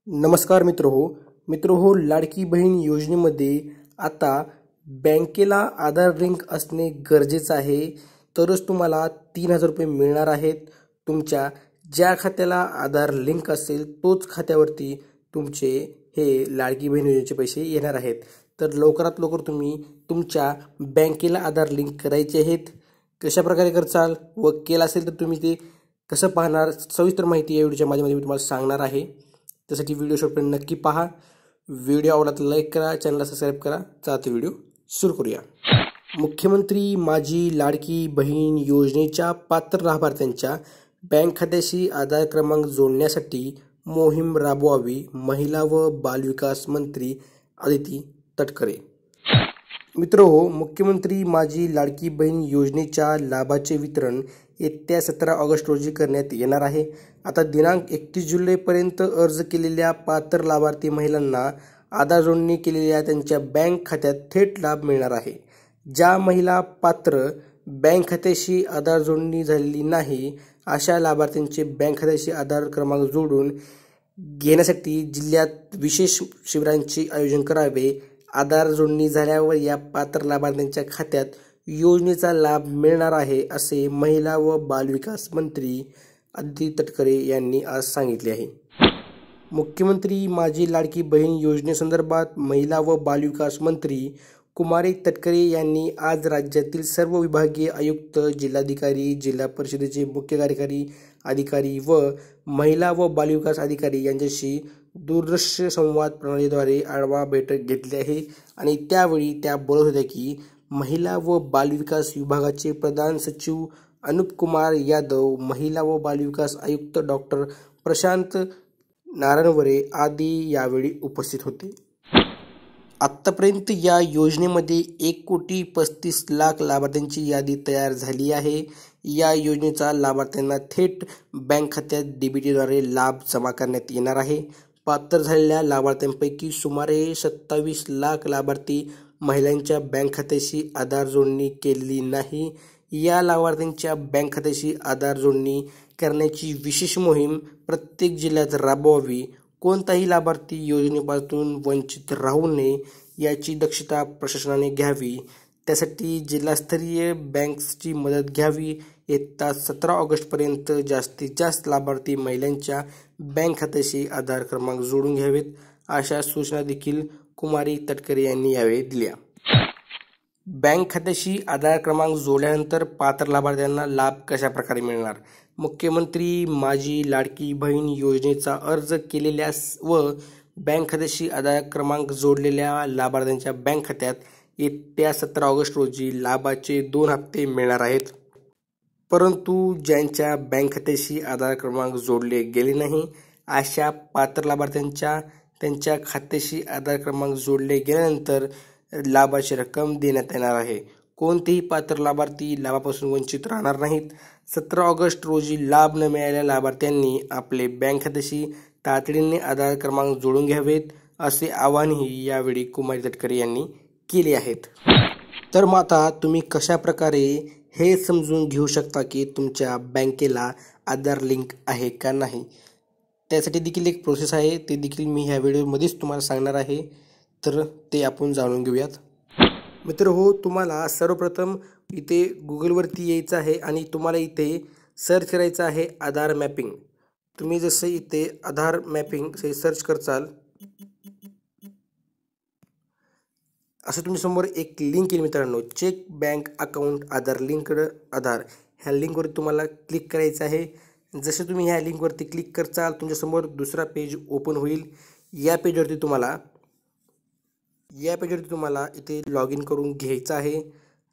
नमस्कार मित्र हो लाडकी बहीण योजनेमध्ये आता बँकेला आधार लिंक असणे गरजेचं आहे, तरच तुम्हाला 3,000 रुपये मिळणार आहेत। तुमच्या ज्या खात्याला आधार लिंक असेल तोच खात्यावरती तुमचे हे लाडकी बहीण योजनेचे पैसे येणार आहेत। तर लवकरात लवकर तुम्ही तुमच्या बँकेला आधार लिंक करायचे आहेत। कशा प्रकारे करचाल व केला असेल तर तुम्ही ते कसं पाहणार, सविस्तर माहिती या व्हिडिओच्या माध्यमातून मी तुम्हाला सांगणार आहे। त्यासाठी व्हिडिओ शेवटपर्यंत नक्की पहा। व्हिडिओ आवडला तर लाईक करा, चॅनलला सबस्क्राईब करा। चला व्हिडिओ सुरू करूया। मुख्यमंत्री माझी लाडकी बहीण योजनेच्या पात्र लाभार्थ्यांच्या बँक खात्याशी आधार क्रमांक जोडण्यासाठी मोहीम राबवावी, महिला व बालविकास मंत्री अदिती तटकरे। मित्रहो, मुख्यमंत्री माझी लाडकी बहीण योजनेच्या लाभाचे वितरण येत्या 17 ऑगस्ट रोजी करण्यात येणार आहे। आता दिनांक 31 जुलैपर्यंत अर्ज केलेल्या पात्र लाभार्थी महिलांना आधार जोडणी केलेल्या त्यांच्या बँक खात्यात थेट लाभ मिळणार आहे। ज्या महिला पात्र बँक खात्याशी आधार जोडणी झालेली नाही अशा लाभार्थ्यांचे बँक खात्याशी आधार क्रमांक जोडून घेण्यासाठी जिल्ह्यात विशेष शिबिरांचे आयोजन करावे। आधार जोडणी झाल्यावर या पात्र लाभार्थ्यांच्या खात्यात योजनेचा लाभ मिळणार आहे, असे महिला व बालविकास मंत्री अदिती तटकरे यांनी आज सांगितले आहे। मुख्यमंत्री माझी लाडकी बहीण योजनेसंदर्भात महिला व बालविकास मंत्री कुमारी तटकरे यांनी आज राज्यातील सर्व विभागीय आयुक्त, जिल्हाधिकारी, जिल्हा परिषदेचे मुख्य कार्यकारी अधिकारी व महिला व बालविकास अधिकारी यांच्याशी दूरदृश्य संवाद प्रणालीद्वारे आढावा बैठक घेतली आहे आणि त्यावेळी त्या बोलत होत्या की महिला व बालविकास विभागाचे प्रधान सचिव अनुप कुमार यादव, महिला व बालविकास आयुक्त डॉक्टर प्रशांत नारनवरे आदी यावेळी उपस्थित होते। आत्तापर्यंत या योजनेमध्ये 1,35,00,000 लाभार्थ्यांची यादी तयार झाली आहे। या योजनेचा लाभार्थ्यांना थेट बँक खात्यात डीबीटीद्वारे लाभ जमा करण्यात येणार आहे। पात्र झालेल्या लाभार्थ्यांपैकी सुमारे 27,00,000 लाभार्थी महिलांच्या बँक खात्याशी आधार जोडणी केलेली नाही। या लाभार्थ्यांच्या बँक खात्याशी आधार जोडणी करण्याची विशेष मोहीम प्रत्येक जिल्ह्यात राबवावी। कोणताही लाभार्थी योजनेपासून वंचित राहू नये याची दक्षता प्रशासनाने घ्यावी। त्यासाठी जिल्हास्तरीय बँक्सची मदत घ्यावी। येत्या 17 ऑगस्टपर्यंत जास्तीत जास्त लाभार्थी महिलांच्या बँक खात्याशी आधार क्रमांक जोडून घ्यावेत, अशा सूचना देखील कुमारी तटकरे यांनी यावेळी दिल्या। बँक खात्याशी आधार क्रमांक जोडल्यानंतर पात्र लाभार्थ्यांना लाभ कशा प्रकारे मिळणार? मुख्यमंत्री माझी लाडकी बहीण योजनेचा अर्ज केलेल्या व बँक खात्याशी आधार क्रमांक जोडलेल्या लाभार्थ्यांच्या बँक खात्यात येत्या 17 ऑगस्ट रोजी लाभाचे 2 हप्ते मिळणार आहेत। परंतु ज्यांच्या बँक खात्याशी आधार क्रमांक जोडले गेले नाही अशा पात्र लाभार्थ्यांच्या त्यांच्या खात्याशी आधार क्रमांक जोडले गेल्यानंतर लाभाची रक्कम देण्यात येणार आहे। कोणतेही पात्र लाभार्थी लाभापासून वंचित राहणार नाहीत। 17 ऑगस्ट रोजी लाभ न मिळालेल्या लाभार्थ्यांनी आपले बँक खात्याशी तातडीने आधार क्रमांक जोडून घ्यावेत, असे आवाहनही यावेळी कुमारी तटकरे यांनी केले आहेत। तर मग आता तुम्ही कशा प्रकारे हे समजून घेऊ शकता की तुमच्या बँकेला आधार लिंक आहे का नाही, त्यासाठी देखील एक प्रोसेस आहे, ते देखील मी ह्या व्हिडिओमध्येच तुम्हाला सांगणार आहे। तर ते आपण जाणून घेऊयात। मित्र हो, तुम्हाला सर्वप्रथम इथे गुगलवरती यायचं आहे आणि तुम्हाला इथे सर्च करायचं आहे आधार मॅपिंग। तुम्ही जसं इथे आधार मॅपिंग हे सर्च करचाल असं तुमच्या समोर एक लिंक येईल मित्रांनो, चेक बँक अकाउंट आधार लिंक्ड आधार, ह्या लिंकवरती तुम्हाला क्लिक करायचं आहे। जसे तुम्ही ह्या लिंकवरती क्लिक करचाल तुमच्यासमोर दुसरा पेज ओपन होईल। या पेजवरती तुम्हाला इथे लॉग इन करून घ्यायचं आहे।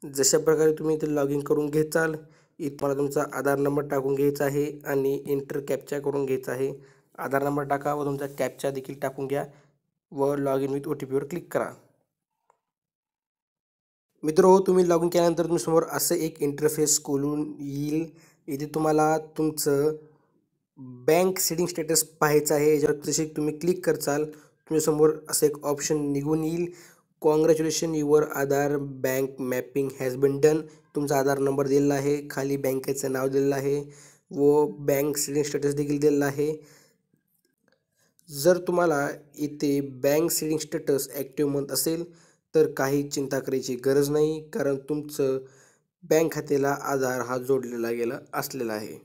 जशा प्रकारे तुम्ही इथे लॉग इन करून घेचाल, इथे तुम्हाला तुमचा आधार नंबर टाकून घ्यायचा आहे आणि इंटर कॅप्चा करून घ्यायचा आहे। आधार नंबर टाका व तुमचा कॅप्चा देखील टाकून घ्या व लॉग इन विथ OTPवर क्लिक करा। मित्र हो, तुम्ही लॉग इन केल्यानंतर तुमच्यासमोर असं एक इंटरफेस खोलून येईल। इथे तुम्हाला तुमचं बँक सेटिंग स्टेटस पाहायचं आहे। याच्यावर जसे तुम्ही क्लिक करचाल तुमच्यासमोर असं एक ऑप्शन निघून येईल, congratulation your Aadhaar bank mapping has been done. तुमचा आधार नंबर दिलेला आहे, खाली बँकेचं नाव दिलेलं आहे व बँक सेटिंग स्टेटस देखील दिलेलं आहे। जर तुम्हाला इथे बँक सेविंग स्टेटस ॲक्टिव्ह म्हणत असेल तर काही चिंता करायची गरज नाही, कारण तुमचं बँक खात्याला आधार हा जोडलेला गेला असलेला आहे.